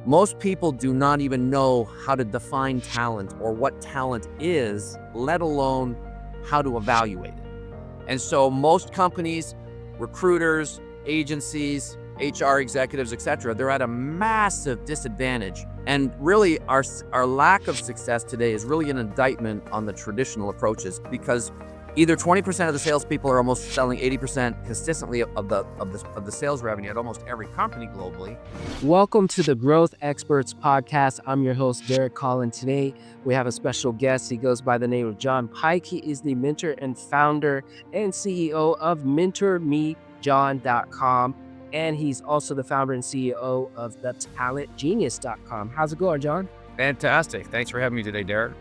most people do not even know how to define talent or what talent is, let alone how to evaluate it. And so most companies, recruiters, agencies, HR executives, etc., they're at a massive disadvantage. And really, our lack of success today is really an indictment on the traditional approaches, because either 20% of the salespeople are almost selling 80% consistently of the sales revenue at almost every company globally. Welcome to the Growth Experts podcast. I'm your host, Derek Collin. Today, we have a special guest. He goes by the name of John Pyke. He is the mentor and founder and CEO of mentormejohn.com. And he's also the founder and CEO of thetalentgenius.com. How's it going, John? Fantastic. Thanks for having me today, Derek.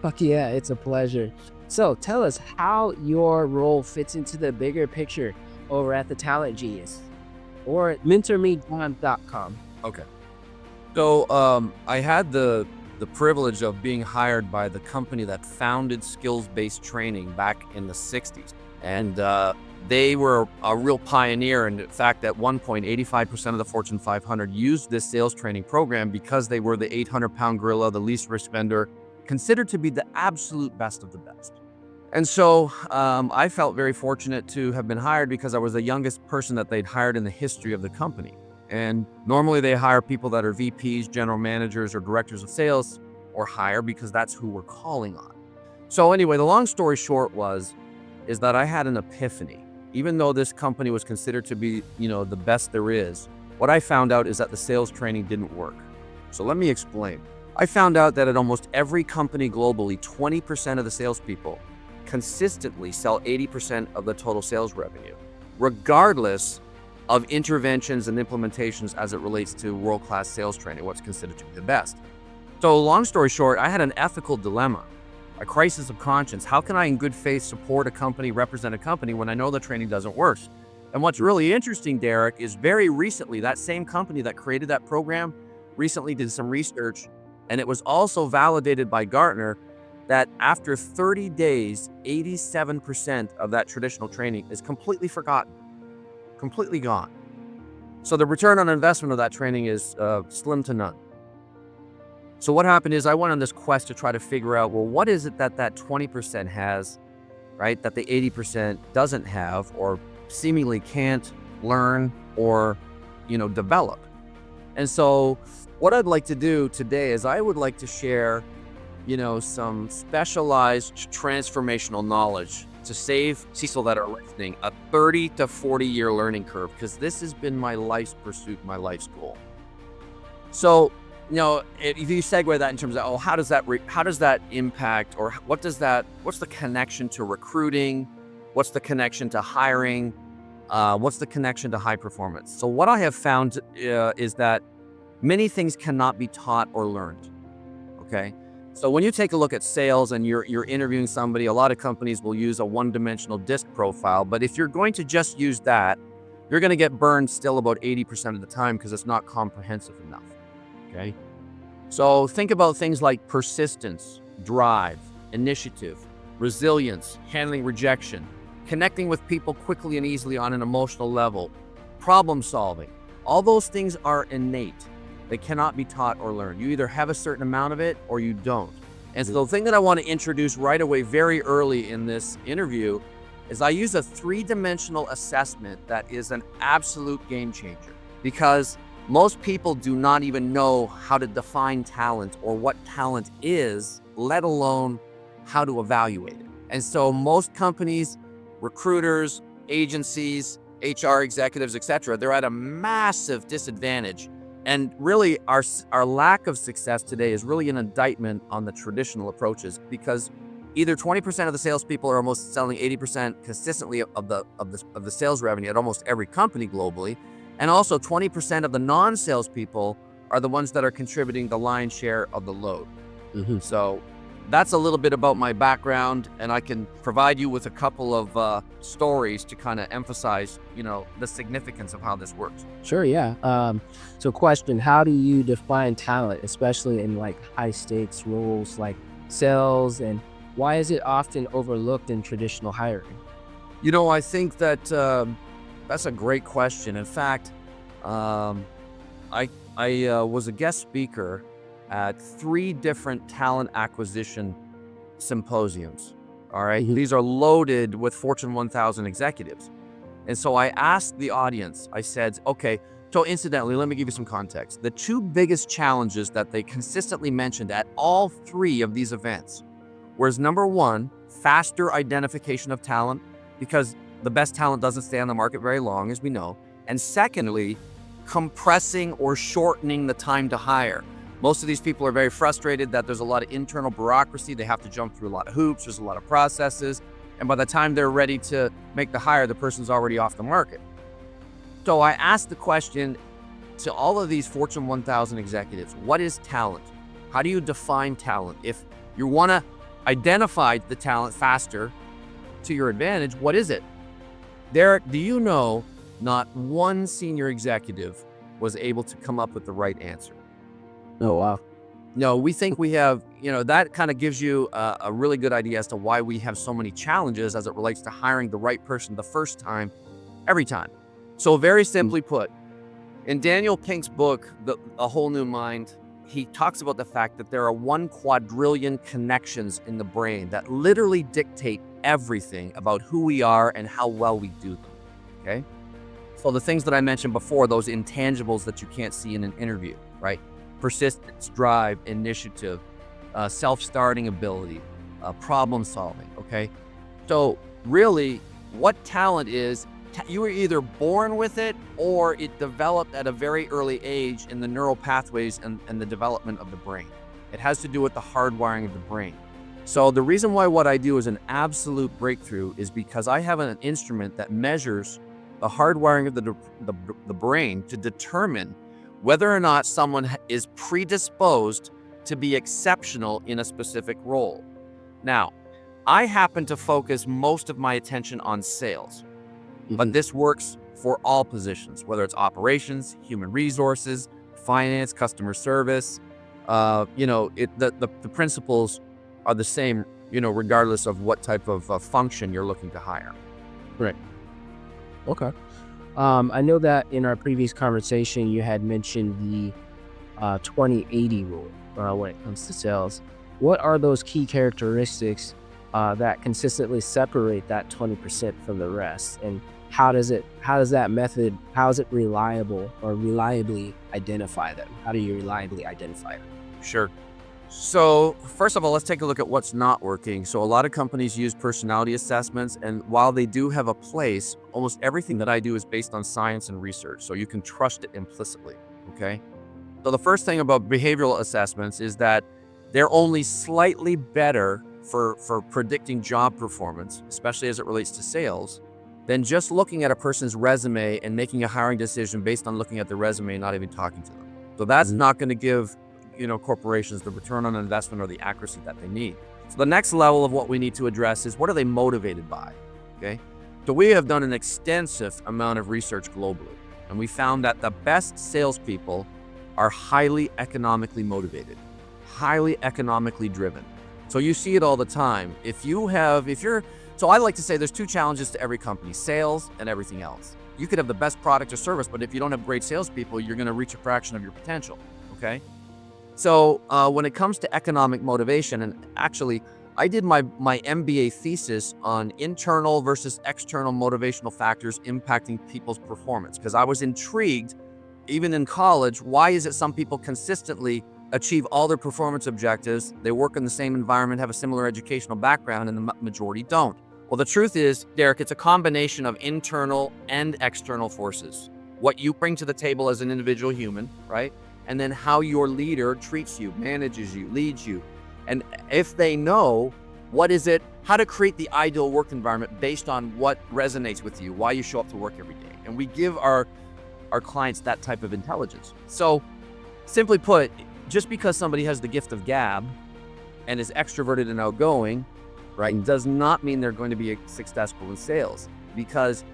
Fuck yeah, it's a pleasure. So tell us how your role fits into the bigger picture over at the Talent Genius or mentormejohn.com. Okay. So I had the privilege of being hired by the company that founded skills-based training back in the 60s. And they were a real pioneer. And in fact, at one point, 85% of the Fortune 500 used this sales training program because they were the 800-pound gorilla, the least risk vendor, considered to be the absolute best of the best. And so I felt very fortunate to have been hired because I was the youngest person that they'd hired in the history of the company. And normally they hire people that are VPs, general managers, or directors of sales, or higher, because that's who we're calling on. So anyway, the long story short is that I had an epiphany. Even though this company was considered to be, the best there is, what I found out is that the sales training didn't work. So let me explain. I found out that at almost every company globally, 20% of the salespeople consistently sell 80% of the total sales revenue, regardless of interventions and implementations as it relates to world-class sales training, what's considered to be the best. So long story short, I had an ethical dilemma, a crisis of conscience. How can I in good faith support a company, represent a company, when I know the training doesn't work? And what's really interesting, Derek, is very recently, that same company that created that program recently did some research, and it was also validated by Gartner that after 30 days, 87% of that traditional training is completely forgotten, completely gone. So the return on investment of that training is slim to none. So what happened is I went on this quest to try to figure out, well, what is it that 20% has, right, that the 80% doesn't have, or seemingly can't learn or, develop. And so what I'd like to do today is I would like to share some specialized transformational knowledge to save people that are listening a 30 to 40 year learning curve, because this has been my life's pursuit, my life's goal. So, if you segue that in terms of, how does that impact, or what's the connection to recruiting? What's the connection to hiring? What's the connection to high performance? So what I have found is that many things cannot be taught or learned, okay? So when you take a look at sales and you're interviewing somebody, a lot of companies will use a one-dimensional disc profile, but if you're going to just use that, you're going to get burned still about 80% of the time because it's not comprehensive enough, okay? So think about things like persistence, drive, initiative, resilience, handling rejection, connecting with people quickly and easily on an emotional level, problem solving. All those things are innate. They cannot be taught or learned. You either have a certain amount of it or you don't. And so the thing that I want to introduce right away, very early in this interview, is I use a 3-dimensional assessment that is an absolute game changer, because most people do not even know how to define talent or what talent is, let alone how to evaluate it. And so most companies, recruiters, agencies, HR executives, etc., they're at a massive disadvantage. And really, our lack of success today is really an indictment on the traditional approaches, because either 20% of the salespeople are almost selling 80% consistently of the sales revenue at almost every company globally, and also 20% of the non-salespeople are the ones that are contributing the lion's share of the load. Mm-hmm. So that's a little bit about my background, and I can provide you with a couple of stories to kind of emphasize, the significance of how this works. Sure, yeah. So question, how do you define talent, especially in high stakes roles like sales, and why is it often overlooked in traditional hiring? I think that that's a great question. In fact, I I was a guest speaker at 3 different talent acquisition symposiums. All right. Mhm. These are loaded with Fortune 1000 executives. And so I asked the audience, I said, okay, so incidentally, let me give you some context. The 2 biggest challenges that they consistently mentioned at all 3 of these events was number 1, faster identification of talent, because the best talent doesn't stay on the market very long, as we know. And secondly, compressing or shortening the time to hire. Most of these people are very frustrated that there's a lot of internal bureaucracy. They have to jump through a lot of hoops. There's a lot of processes. And by the time they're ready to make the hire, the person's already off the market. So I asked the question to all of these Fortune 1000 executives, what is talent? How do you define talent? If you want to identify the talent faster to your advantage, what is it? Derek, do you know not one senior executive was able to come up with the right answer? Oh, wow. No, we think we have, that kind of gives you a really good idea as to why we have so many challenges as it relates to hiring the right person the first time, every time. So very simply put, in Daniel Pink's book, A Whole New Mind, he talks about the fact that there are 1 quadrillion connections in the brain that literally dictate everything about who we are and how well we do them, okay? So the things that I mentioned before, those intangibles that you can't see in an interview, right? Persistence, drive, initiative, self-starting ability, problem solving, okay? So really, what talent is, you were either born with it or it developed at a very early age in the neural pathways and the development of the brain. It has to do with the hardwiring of the brain. So the reason why what I do is an absolute breakthrough is because I have an instrument that measures the hardwiring of the brain to determine whether or not someone is predisposed to be exceptional in a specific role. Now, I happen to focus most of my attention on sales, but this works for all positions, whether it's operations, human resources, finance, customer service. The principles are the same, regardless of what type of function you're looking to hire. Right. Okay. I know that in our previous conversation, you had mentioned the 20/80 rule when it comes to sales. What are those key characteristics that consistently separate that 20% from the rest? And how is it reliable or reliably identify them? How do you reliably identify them? Sure. So first of all, let's take a look at what's not working. So a lot of companies use personality assessments, and while they do have a place, almost everything that I do is based on science and research, so you can trust it implicitly, okay? So the first thing about behavioral assessments is that they're only slightly better for predicting job performance, especially as it relates to sales, than just looking at a person's resume and making a hiring decision based on looking at the resume and not even talking to them. So that's not going to give corporations the return on investment or the accuracy that they need. So the next level of what we need to address is, what are they motivated by? Okay. So we have done an extensive amount of research globally, and we found that the best salespeople are highly economically motivated, highly economically driven. So you see it all the time. So I like to say there's 2 challenges to every company: sales and everything else. You could have the best product or service, but if you don't have great salespeople, you're going to reach a fraction of your potential. Okay. So when it comes to economic motivation, and actually I did my MBA thesis on internal versus external motivational factors impacting people's performance, because I was intrigued, even in college, why is it some people consistently achieve all their performance objectives, they work in the same environment, have a similar educational background, and the majority don't? Well, the truth is, Derek, it's a combination of internal and external forces. What you bring to the table as an individual human, right? And then how your leader treats you, manages you, leads you. And if they know how to create the ideal work environment based on what resonates with you, why you show up to work every day. And we give our clients that type of intelligence. So simply put, just because somebody has the gift of gab and is extroverted and outgoing, right, does not mean they're going to be successful in sales. Because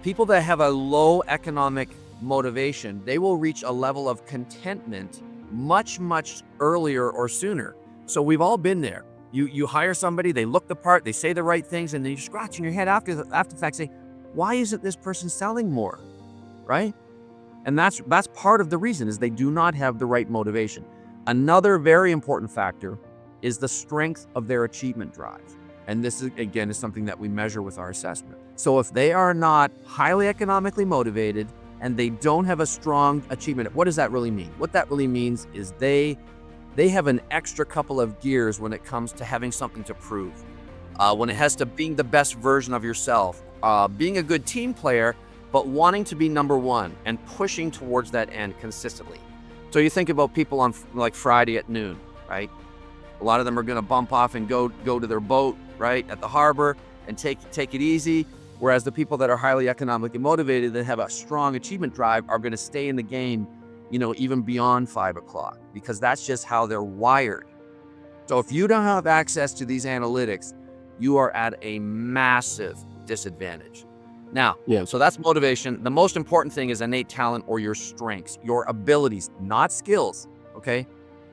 people that have a low economic motivation, they will reach a level of contentment much, much earlier or sooner. So we've all been there. You hire somebody, they look the part, they say the right things, and then you're scratching your head after the fact saying, why isn't this person selling more, right? And that's part of the reason, is they do not have the right motivation. Another very important factor is the strength of their achievement drive. And this is, again, is something that we measure with our assessment. So if they are not highly economically motivated and they don't have a strong achievement, what does that really mean? What that really means is they have an extra couple of gears when it comes to having something to prove. When it has to being the best version of yourself, being a good team player, but wanting to be number one and pushing towards that end consistently. So you think about people on like Friday at noon, right? A lot of them are going to bump off and go to their boat, right, at the harbor and take it easy. Whereas the people that are highly economically motivated, that have a strong achievement drive, are going to stay in the game, even beyond 5 o'clock, because that's just how they're wired. So if you don't have access to these analytics, you are at a massive disadvantage. Now, so that's motivation. The most important thing is innate talent, or your strengths, your abilities, not skills, okay?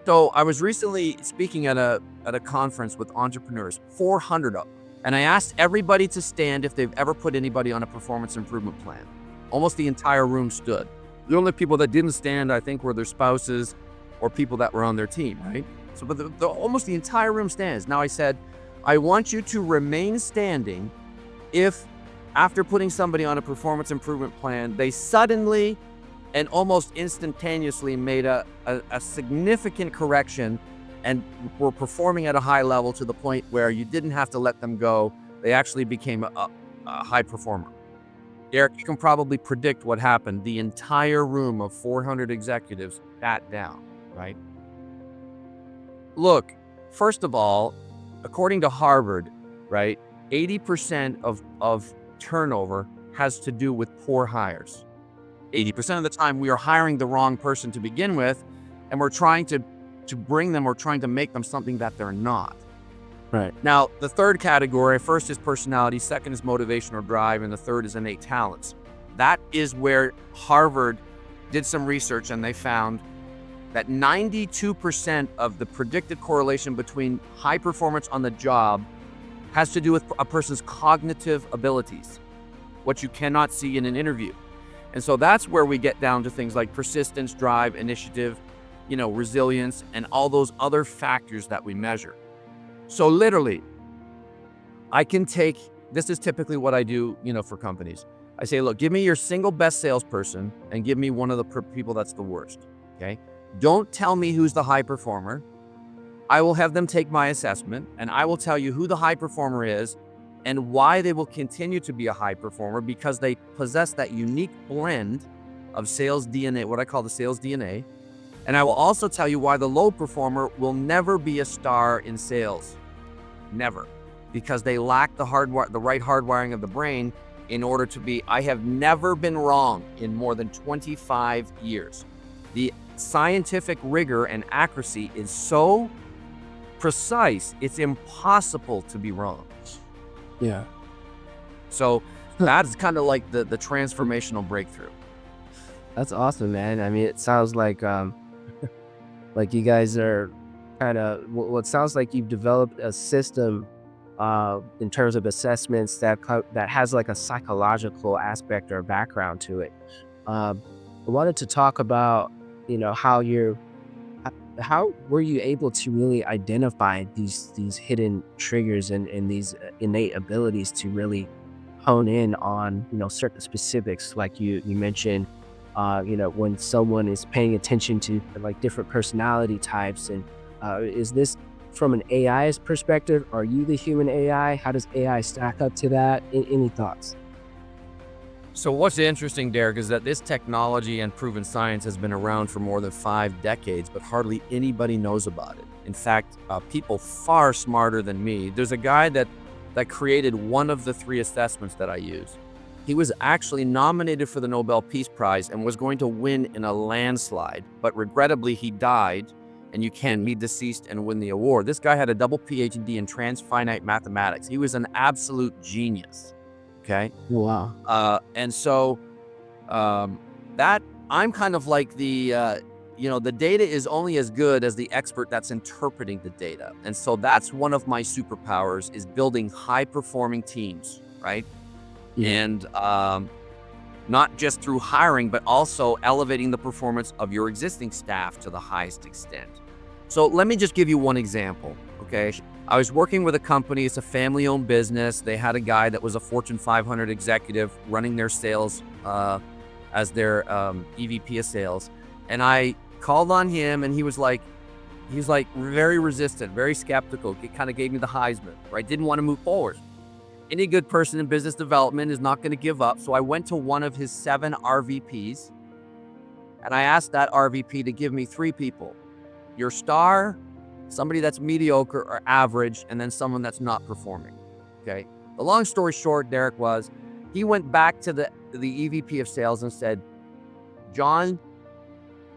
So I was recently speaking at a conference with entrepreneurs, 400 of them, and I asked everybody to stand if they've ever put anybody on a performance improvement plan. Almost the entire room stood. The only people that didn't stand, I think, were their spouses or people that were on their team, right? So, but almost the entire room stands. Now I said, I want you to remain standing if, after putting somebody on a performance improvement plan, they suddenly and almost instantaneously made a significant correction and were performing at a high level to the point where you didn't have to let them go. They actually became a high performer. Eric, you can probably predict what happened. The entire room of 400 executives sat down, right? Look, first of all, according to Harvard, right, 80% of turnover has to do with poor hires. 80% of the time we are hiring the wrong person to begin with, and we're trying to bring them, or trying to make them something that they're not. Right. Now, the third category, first is personality, second is motivation or drive, and the third is innate talents. That is where Harvard did some research, and they found that 92% of the predicted correlation between high performance on the job has to do with a person's cognitive abilities, what you cannot see in an interview. And so that's where we get down to things like persistence, drive, initiative, resilience, and all those other factors that we measure. So literally, I can take, this is typically what I do, for companies. I say, look, give me your single best salesperson and give me one of the people that's the worst, okay? Don't tell me who's the high performer. I will have them take my assessment, and I will tell you who the high performer is and why they will continue to be a high performer, because they possess that unique blend of sales DNA, what I call the sales DNA. And I will also tell you why the low performer will never be a star in sales. Never. Because they lack the right hardwiring of the brain in order to be. I have never been wrong in more than 25 years. The scientific rigor and accuracy is so precise, it's impossible to be wrong. Yeah. So that's kind of like the transformational breakthrough. That's awesome, man. I mean, it sounds like like you guys are kind of, well, it sounds like you've developed a system in terms of assessments that has like a psychological aspect or background to it. I wanted to talk about, how were you able to really identify these hidden triggers and these innate abilities to really hone in on, certain specifics, like you mentioned, when someone is paying attention to like different personality types, and is this from an AI's perspective? Are you the human AI? How does AI stack up to that? Any thoughts? So what's interesting, Derek, is that this technology and proven science has been around for more than 5 decades, but hardly anybody knows about it. In fact, people far smarter than me. There's a guy that created one of the 3 assessments that I use. He was actually nominated for the Nobel Peace Prize and was going to win in a landslide, but regrettably he died, and you can't be deceased and win the award. This guy had a double PhD in transfinite mathematics. He was an absolute genius. Okay. Wow. And so that I'm kind of like the data is only as good as the expert that's interpreting the data. And so that's one of my superpowers, is building high performing teams, right? Yeah. And not just through hiring, but also elevating the performance of your existing staff to the highest extent. So let me just give you one example, okay? I was working with a company, it's a family-owned business. They had a guy that was a Fortune 500 executive running their sales as their EVP of sales. And I called on him and he was like very resistant, very skeptical. It kind of gave me the Heisman, right? Didn't want to move forward. Any good person in business development is not going to give up. So I went to one of his 7 RVPs and I asked that RVP to give me 3 people: your star, somebody that's mediocre or average, and then someone that's not performing. Okay. The long story short, Derek, was he went back to the EVP of sales and said, John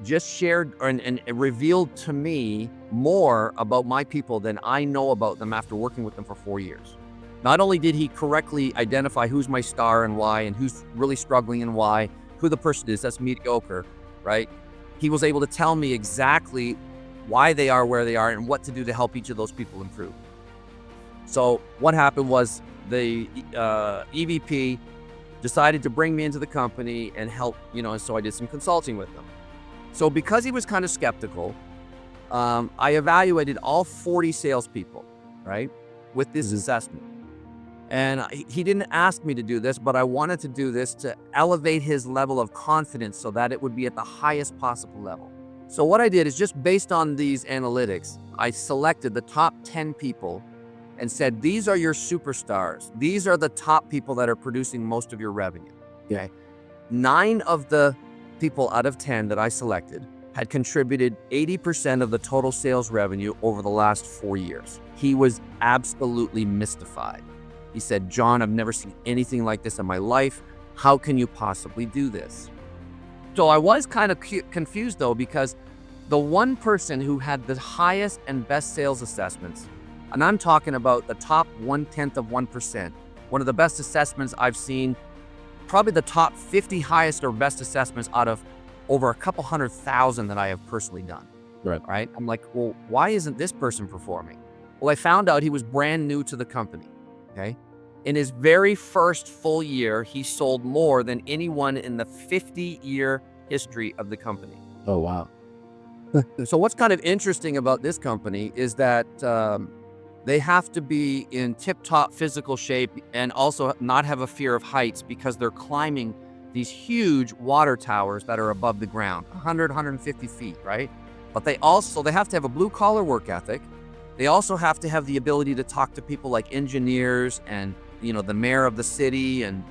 just shared and revealed to me more about my people than I know about them after working with them for 4 years. Not only did he correctly identify who's my star and why, and who's really struggling and why, who the person is that's mediocre, right? He was able to tell me exactly why they are where they are and what to do to help each of those people improve. So what happened was the EVP decided to bring me into the company and help, and so I did some consulting with them. So because he was kind of skeptical, I evaluated all 40 salespeople, right, with this assessment. And he didn't ask me to do this, but I wanted to do this to elevate his level of confidence so that it would be at the highest possible level. So what I did is, just based on these analytics, I selected the top 10 people and said, these are your superstars. These are the top people that are producing most of your revenue. Okay. 9 of the people out of 10 that I selected had contributed 80% of the total sales revenue over the last 4 years. He was absolutely mystified. He said, John, I've never seen anything like this in my life. How can you possibly do this? So I was kind of confused though, because the one person who had the highest and best sales assessments, and I'm talking about the top 1/10 of 1%, one of the best assessments I've seen, probably the top 50 highest or best assessments out of over a couple 100,000 that I have personally done. Right? I'm like, well, why isn't this person performing? Well, I found out he was brand new to the company. Okay. In his very first full year, he sold more than anyone in the 50-year history of the company. Oh, wow. So what's kind of interesting about this company is that they have to be in tip-top physical shape and also not have a fear of heights, because they're climbing these huge water towers that are above the ground, 100, 150 feet, right? But they have to have a blue-collar work ethic. They also have to have the ability to talk to people like engineers and, the mayor of the city and,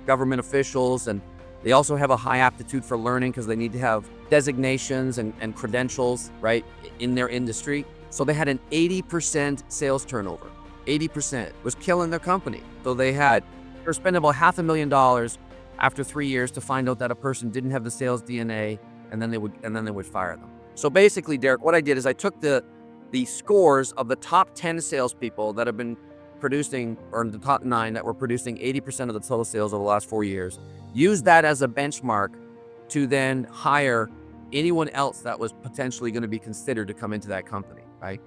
government officials. And they also have a high aptitude for learning because they need to have designations and credentials, right, in their industry. So they had an 80% sales turnover. 80% was killing their company. So they were spending about $500,000 after 3 years to find out that a person didn't have the sales DNA, and then they would fire them. So basically, Derek, what I did is I took the scores of the top 10 salespeople that have been producing, or the top 9 that were producing 80% of the total sales over the last 4 years, used that as a benchmark to then hire anyone else that was potentially going to be considered to come into that company, right?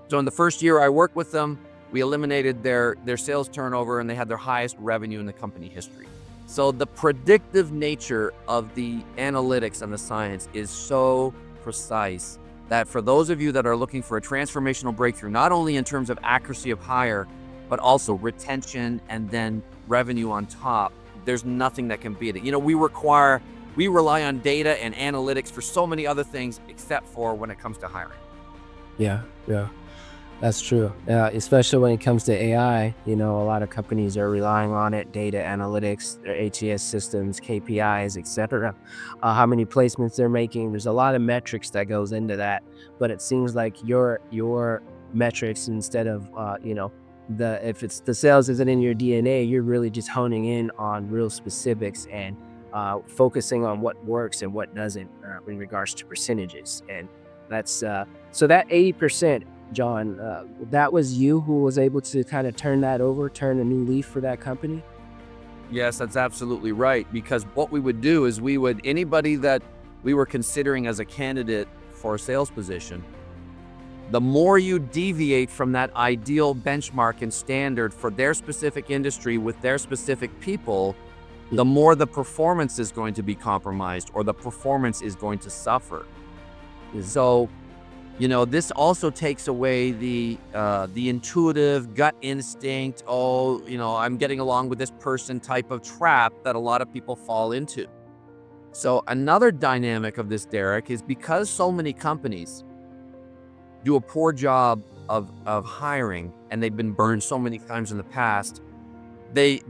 So in the first year I worked with them, we eliminated their sales turnover, and they had their highest revenue in the company history. So the predictive nature of the analytics and the science is so precise that for those of you that are looking for a transformational breakthrough, not only in terms of accuracy of hire, but also retention and then revenue on top, there's nothing that can beat it. We rely on data and analytics for so many other things except for when it comes to hiring. Yeah, that's true. Especially when it comes to AI, a lot of companies are relying on it, data analytics, their ATS systems, KPIs, etc. How many placements they're making. There's a lot of metrics that goes into that, but it seems like your metrics, instead of, if it's the sales isn't in your DNA, you're really just honing in on real specifics and focusing on what works and what doesn't in regards to percentages. And that's so that 80%, John, that was you who was able to kind of turn a new leaf for that company? Yes, that's absolutely right. Because what we would do is anybody that we were considering as a candidate for a sales position, the more you deviate from that ideal benchmark and standard for their specific industry with their specific people, the more the performance is going to be compromised or the performance is going to suffer. So, this also takes away the intuitive gut instinct, I'm getting along with this person type of trap that a lot of people fall into. So another dynamic of this, Derek, is because so many companies do a poor job of hiring, and they've been burned so many times in the past, they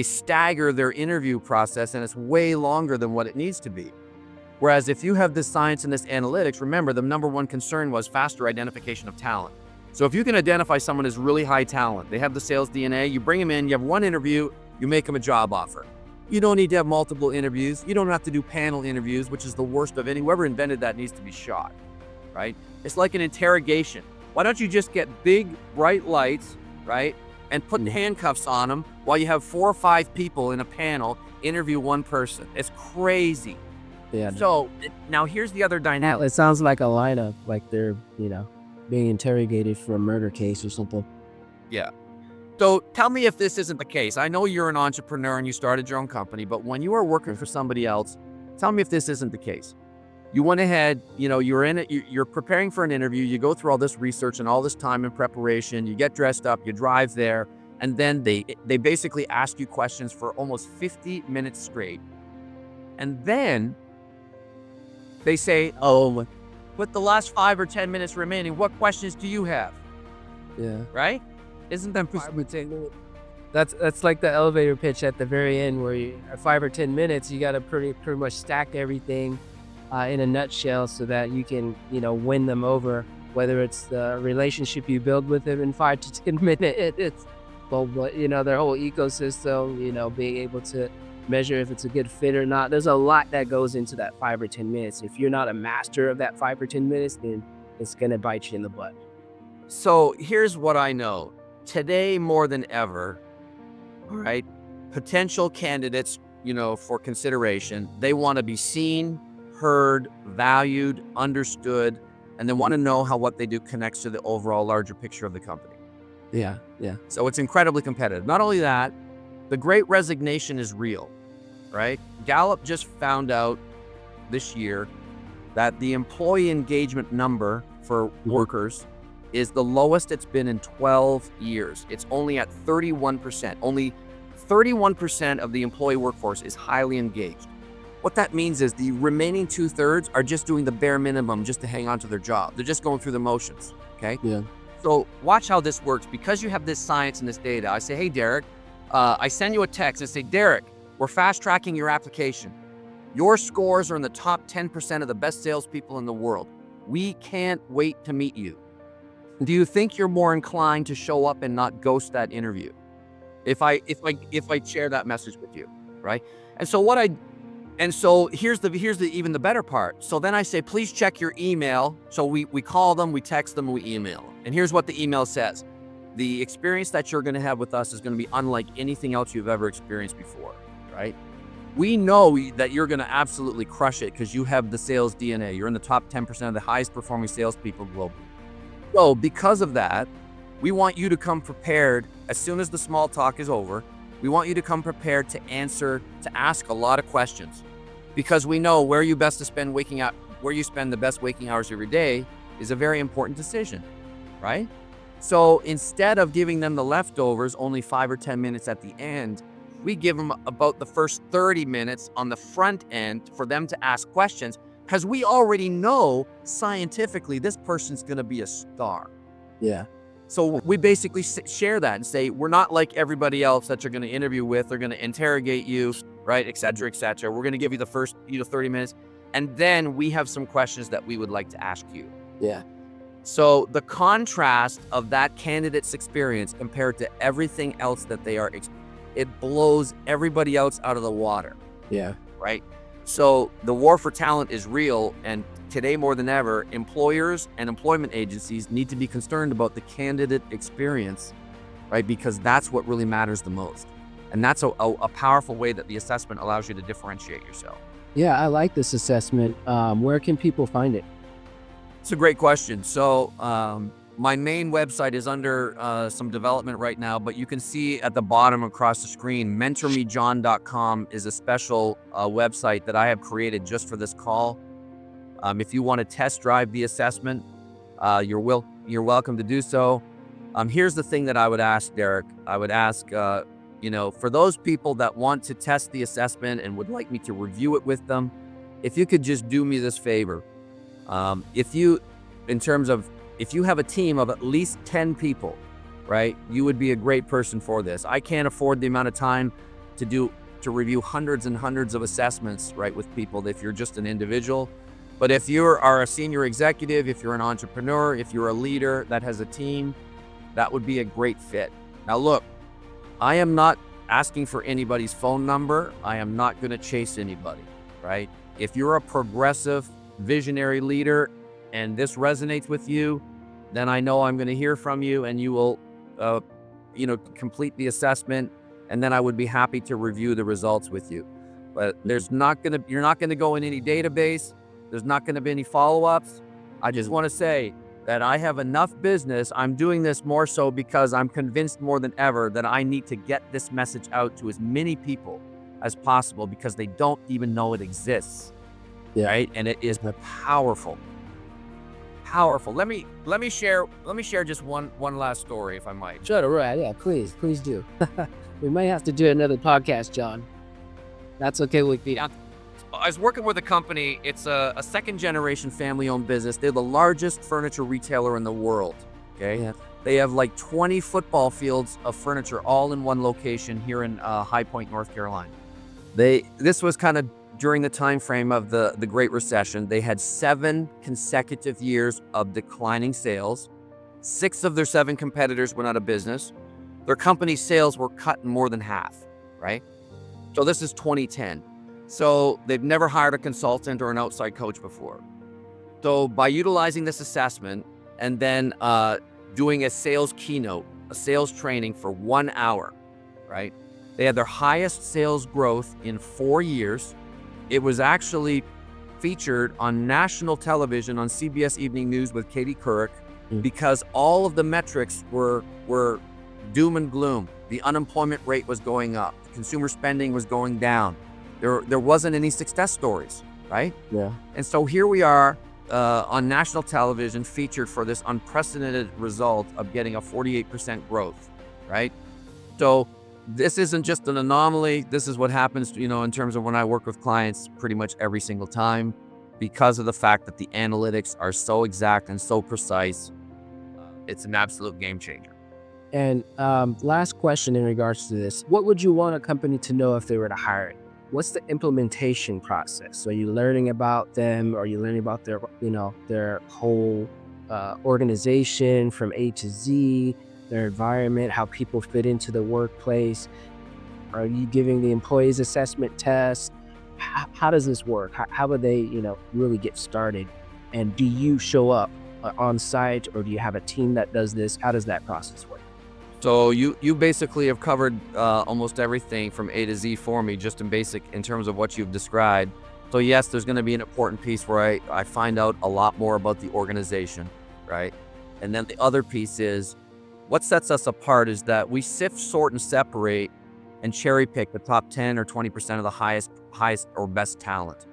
stagger their interview process, and it's way longer than what it needs to be. Whereas if you have this science and this analytics, remember, the number one concern was faster identification of talent. So if you can identify someone as really high talent, they have the sales DNA, you bring them in, you have one interview, you make them a job offer. You don't need to have multiple interviews. You don't have to do panel interviews, which is the worst of any. Whoever invented that needs to be shot, right? It's like an interrogation. Why don't you just get big, bright lights, right? And put handcuffs on them while you have 4 or 5 people in a panel interview one person. It's crazy. Yeah. So now here's the other dynamic. It sounds like a lineup, like they're, being interrogated for a murder case or something. Yeah. So tell me if this isn't the case. I know you're an entrepreneur and you started your own company, but when you are working for somebody else, tell me if this isn't the case. You went ahead, you're in it, you're preparing for an interview, you go through all this research and all this time in preparation, you get dressed up, you drive there, and then they basically ask you questions for almost 50 minutes straight. And then they say, with the last 5 or 10 minutes remaining, what questions do you have? Yeah. Right? Isn't that 5 or 10 minutes? That's like the elevator pitch at the very end, where you at 5 or 10 minutes, you got to pretty much stack everything in a nutshell so that you can, win them over. Whether it's the relationship you build with them in 5 to 10 minutes, their whole ecosystem, being able to measure if it's a good fit or not. There's a lot that goes into that 5 or 10 minutes. If you're not a master of that 5 or 10 minutes, then it's gonna bite you in the butt. So here's what I know. Today more than ever, all right, potential candidates, for consideration, they want to be seen, heard, valued, understood, and they want to know how what they do connects to the overall larger picture of the company. Yeah. So it's incredibly competitive. Not only that, the Great Resignation is real, right? Gallup just found out this year that the employee engagement number for workers is the lowest it's been in 12 years. It's only at 31%. Only 31% of the employee workforce is highly engaged. What that means is the remaining 2/3 are just doing the bare minimum just to hang on to their job. They're just going through the motions, okay? Yeah. So watch how this works. Because you have this science and this data, I say, hey, Derek, I send you a text and say, Derek, we're fast tracking your application. Your scores are in the top 10% of the best salespeople in the world. We can't wait to meet you. Do you think you're more inclined to show up and not ghost that interview if I share that message with you, right? And so here's the even the better part. So then I say, please check your email. So we call them, we text them, we email them. And here's what the email says. The experience that you're going to have with us is going to be unlike anything else you've ever experienced before, right? We know that you're going to absolutely crush it because you have the sales DNA. You're in the top 10% of the highest performing salespeople globally. So because of that, we want you to come prepared as soon as the small talk is over. We want you to come prepared to ask a lot of questions, because we know where you spend the best waking hours of your day is a very important decision, right? So instead of giving them the leftovers, only 5 or 10 minutes at the end, we give them about the first 30 minutes on the front end for them to ask questions, because we already know scientifically this person's going to be a star. Yeah. So we basically share that and say, we're not like everybody else that you're going to interview with. They're going to interrogate you, right, et cetera, et cetera. We're going to give you the first 30 minutes, and then we have some questions that we would like to ask you. Yeah. So the contrast of that candidate's experience compared to everything else that they are, it blows everybody else out of the water. Yeah. Right? So the war for talent is real, and today more than ever, employers and employment agencies need to be concerned about the candidate experience, right? Because that's what really matters the most. And that's a powerful way that the assessment allows you to differentiate yourself. Yeah, I like this assessment. Where can people find it? It's a great question. So my main website is under some development right now, but you can see at the bottom across the screen, mentormejohn.com is a special website that I have created just for this call. If you want to test drive the assessment, you're welcome to do so. Here's the thing that I would ask, Derek. I would ask, for those people that want to test the assessment and would like me to review it with them, if you could just do me this favor. If you have a team of at least 10 people, right, you would be a great person for this. I can't afford the amount of time to review hundreds and hundreds of assessments, right, with people if you're just an individual. But if you are a senior executive, if you're an entrepreneur, if you're a leader that has a team, that would be a great fit. Now look, I am not asking for anybody's phone number. I am not going to chase anybody, right? If you're a progressive, visionary leader and this resonates with you, then I know I'm going to hear from you and you will, complete the assessment, and then I would be happy to review the results with you. But you're not going to go in any database. There's not going to be any follow-ups. I just want to say that I have enough business. I'm doing this more so because I'm convinced more than ever that I need to get this message out to as many people as possible because they don't even know it exists. Yeah. Right? And it is powerful. Let me share just one last story, if I might. Sure, right. Yeah, please do. We might have to do another podcast, John. That's okay with me. I was working with a company. It's a second generation family owned business. They're the largest furniture retailer in the world. Okay. Yeah. They have like 20 football fields of furniture all in one location here in High Point, North Carolina. This was kind of during the time frame of the Great Recession. They had 7 consecutive years of declining sales. 6 of their 7 competitors went out of business. Their company's sales were cut in more than half, right? So this is 2010. So they've never hired a consultant or an outside coach before. So by utilizing this assessment and then doing a sales keynote, a sales training for 1 hour, right? They had their highest sales growth in 4 years. It was actually featured on national television on CBS Evening News with Katie Couric because all of the metrics were doom and gloom. The unemployment rate was going up. Consumer spending was going down. There wasn't any success stories, right? Yeah. And so here we are on national television featured for this unprecedented result of getting a 48% growth, right? So this isn't just an anomaly. This is what happens, in terms of when I work with clients pretty much every single time because of the fact that the analytics are so exact and so precise. It's an absolute game changer. And last question in regards to this, what would you want a company to know if they were to hire it? What's the implementation process? Are you learning about them? Are you learning about their whole organization from A to Z, their environment, how people fit into the workplace? Are you giving the employees assessment tests? How does this work? How would they, really get started? And do you show up on site, or do you have a team that does this? How does that process work? So you basically have covered almost everything from A to Z for me, just in terms of what you've described. So yes, there's going to be an important piece where I find out a lot more about the organization, right? And then the other piece is what sets us apart is that we sift, sort, and separate and cherry pick the top 10 or 20% of the highest or best talent.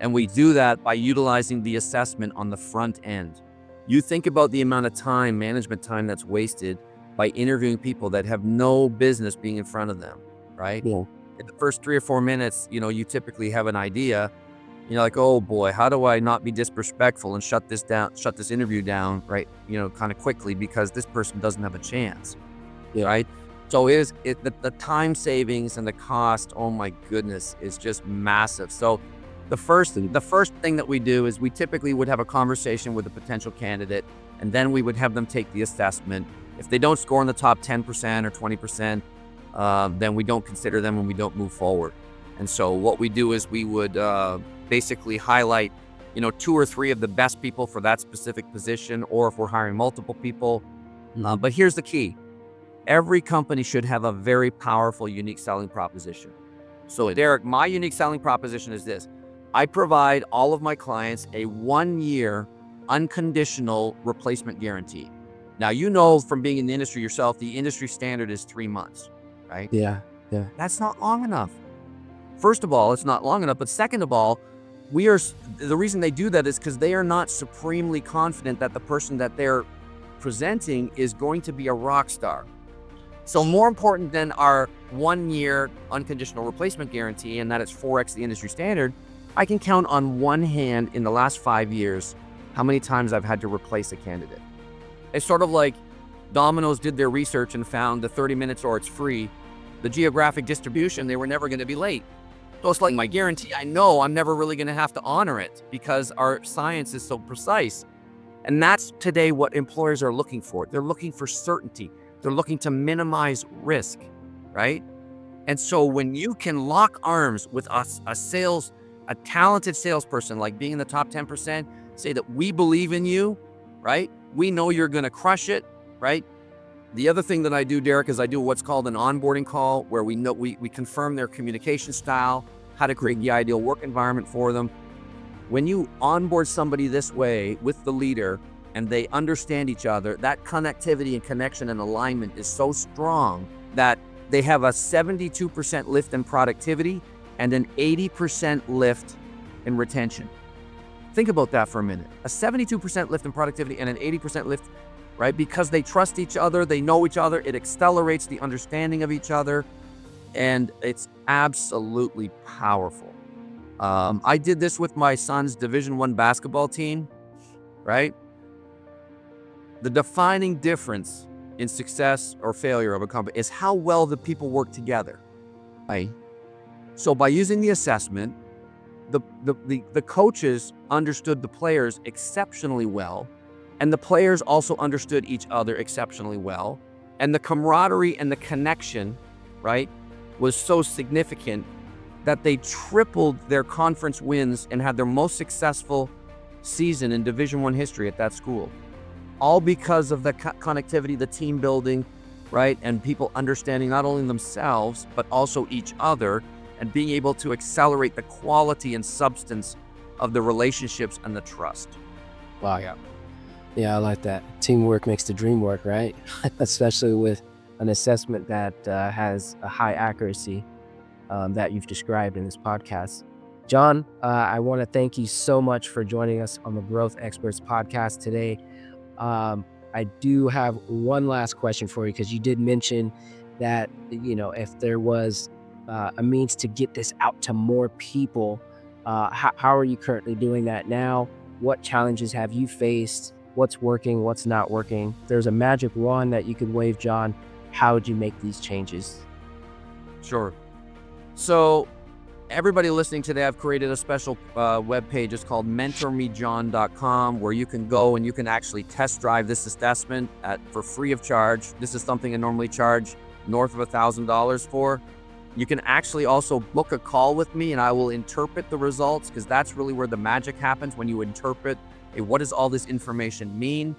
And we do that by utilizing the assessment on the front end. You think about the amount of time, management time, that's wasted by interviewing people that have no business being in front of them, right? Yeah. In the first 3 or 4 minutes, you typically have an idea. You're like, oh boy, how do I not be disrespectful and shut this interview down, right? Kind of quickly because this person doesn't have a chance, right? So the time savings and the cost, oh my goodness, is just massive. So the first thing that we do is we typically would have a conversation with a potential candidate, and then we would have them take the assessment. If they don't score in the top 10% or 20%, then we don't consider them and we don't move forward. And so what we do is we would basically highlight, 2 or 3 of the best people for that specific position, or if we're hiring multiple people. But here's the key. Every company should have a very powerful, unique selling proposition. So Derek, my unique selling proposition is this. I provide all of my clients a 1-year unconditional replacement guarantee. Now, you know from being in the industry yourself, the industry standard is 3 months, right? Yeah. That's not long enough. First of all, it's not long enough, but second of all, the reason they do that is because they are not supremely confident that the person that they're presenting is going to be a rock star. So more important than our 1-year unconditional replacement guarantee, and that it's 4x the industry standard, I can count on one hand in the last 5 years how many times I've had to replace a candidate. It's sort of like Domino's did their research and found the 30 minutes or it's free, the geographic distribution, they were never going to be late. So it's like my guarantee, I know I'm never really going to have to honor it because our science is so precise. And that's today what employers are looking for. They're looking for certainty. They're looking to minimize risk, right? And so when you can lock arms with a talented salesperson, like being in the top 10%, say that we believe in you, right? We know you're going to crush it, right? The other thing that I do, Derek, is I do what's called an onboarding call where we confirm their communication style, how to create the ideal work environment for them. When you onboard somebody this way with the leader and they understand each other, that connectivity and connection and alignment is so strong that they have a 72% lift in productivity and an 80% lift in retention. Think about that for a minute. A 72% lift in productivity and an 80% lift, right? Because they trust each other, they know each other, it accelerates the understanding of each other, and it's absolutely powerful. I did this with my son's Division I basketball team, right? The defining difference in success or failure of a company is how well the people work together, right? So by using the assessment, the coaches understood the players exceptionally well, and the players also understood each other exceptionally well, and the camaraderie and the connection, right, was so significant that they tripled their conference wins and had their most successful season in Division I history at that school. All because of the connectivity, the team building, right? And people understanding not only themselves, but also each other, and being able to accelerate the quality and substance of the relationships and the trust. Wow. Yeah, I like that. Teamwork makes the dream work, right? Especially with an assessment that has a high accuracy that you've described in this podcast. John, I want to thank you so much for joining us on the Growth Experts podcast today. I do have one last question for you, because you did mention that, if there was a means to get this out to more people, how are you currently doing that now? What challenges have you faced? What's working? What's not working? If there's a magic wand that you could wave, John, how would you make these changes? Sure. So everybody listening today, I've created a special web page. It's called mentormejohn.com, where you can go and you can actually test drive this assessment for free of charge. This is something I normally charge north of $1,000 for. You can actually also book a call with me, and I will interpret the results, because that's really where the magic happens, when you interpret, hey, what does all this information mean?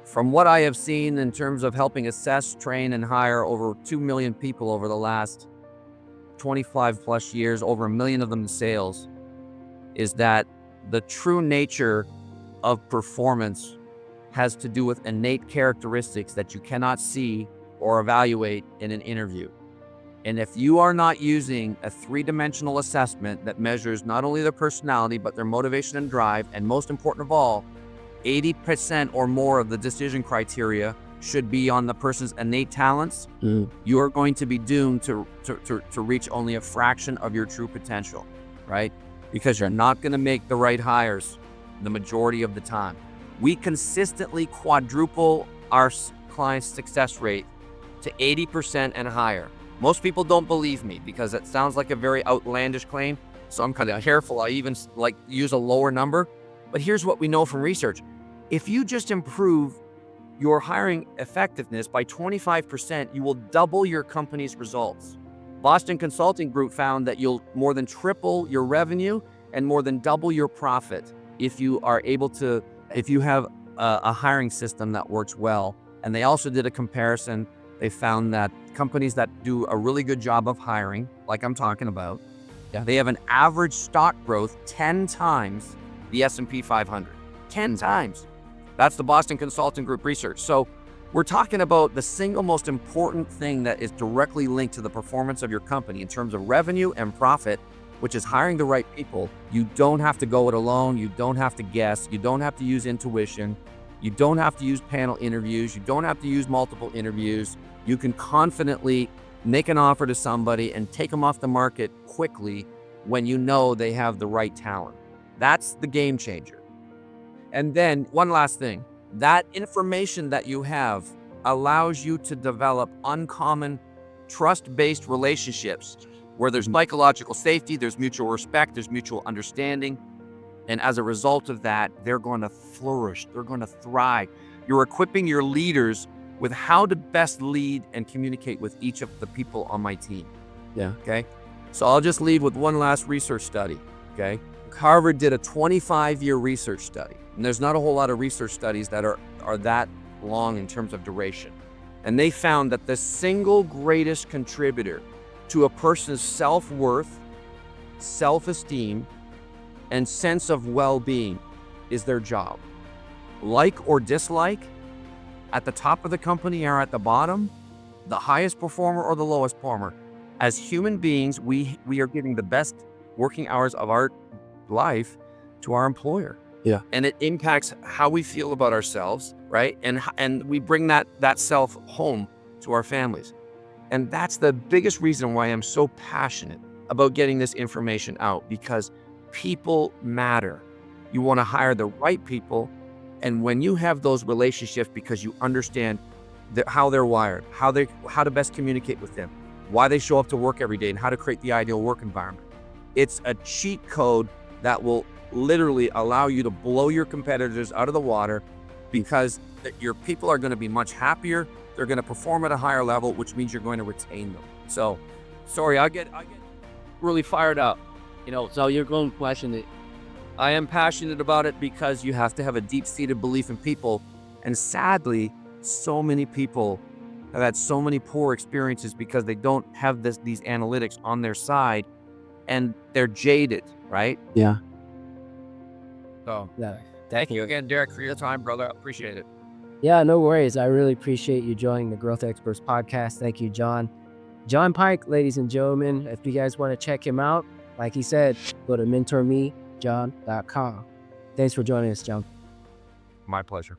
From what I have seen in terms of helping assess, train, and hire over 2 million people over the last 25 plus years, over 1 million of them in sales, is that the true nature of performance has to do with innate characteristics that you cannot see or evaluate in an interview. And if you are not using a 3-dimensional assessment that measures not only their personality, but their motivation and drive, and most important of all, 80% or more of the decision criteria should be on the person's innate talents, you are going to be doomed to reach only a fraction of your true potential, right? Because you're not going to make the right hires the majority of the time. We consistently quadruple our clients' success rate to 80% and higher. Most people don't believe me because it sounds like a very outlandish claim, so I'm kind of careful. I even use a lower number. But here's what we know from research. If you just improve your hiring effectiveness by 25%, you will double your company's results. Boston Consulting Group found that you'll more than triple your revenue and more than double your profit if you have a hiring system that works well. And they also did a comparison. They found that companies that do a really good job of hiring, like I'm talking about, they have an average stock growth 10 times the S&P 500. 10 times. That's the Boston Consulting Group research. So we're talking about the single most important thing that is directly linked to the performance of your company in terms of revenue and profit, which is hiring the right people. You don't have to go it alone. You don't have to guess. You don't have to use intuition. You don't have to use panel interviews. You don't have to use multiple interviews. You can confidently make an offer to somebody and take them off the market quickly when you know they have the right talent. That's the game changer. And then one last thing, that information that you have allows you to develop uncommon trust-based relationships where there's psychological safety, there's mutual respect, there's mutual understanding. And as a result of that, they're going to flourish, they're going to thrive. You're equipping your leaders with how to best lead and communicate with each of the people on my team. Yeah. Okay. So I'll just leave with one last research study. Okay. Harvard did a 25-year research study, and there's not a whole lot of research studies that are that long in terms of duration. And they found that the single greatest contributor to a person's self-worth, self-esteem, and sense of well-being is their job. Like or dislike, at the top of the company or at the bottom, the highest performer or the lowest performer, as human beings, we are giving the best working hours of our life to our employer. Yeah. And it impacts how we feel about ourselves, right? And we bring that self home to our families. And that's the biggest reason why I'm so passionate about getting this information out, because people matter. You want to hire the right people. And when you have those relationships, because you understand how they're wired, how to best communicate with them, why they show up to work every day, and how to create the ideal work environment, it's a cheat code that will literally allow you to blow your competitors out of the water, because your people are going to be much happier. They're going to perform at a higher level, which means you're going to retain them. So, sorry, I get really fired up. So you're going passionate. I am passionate about it because you have to have a deep-seated belief in people. And sadly, so many people have had so many poor experiences because they don't have these analytics on their side, and they're jaded, right? Yeah. So Yeah. thank you again, Derek, for your time, brother. I appreciate it. Yeah, no worries. I really appreciate you joining the Growth Experts podcast. Thank you, John. John Pyke, ladies and gentlemen. If you guys want to check him out, like he said, go to mentormejohn.com. Thanks for joining us, John. My pleasure.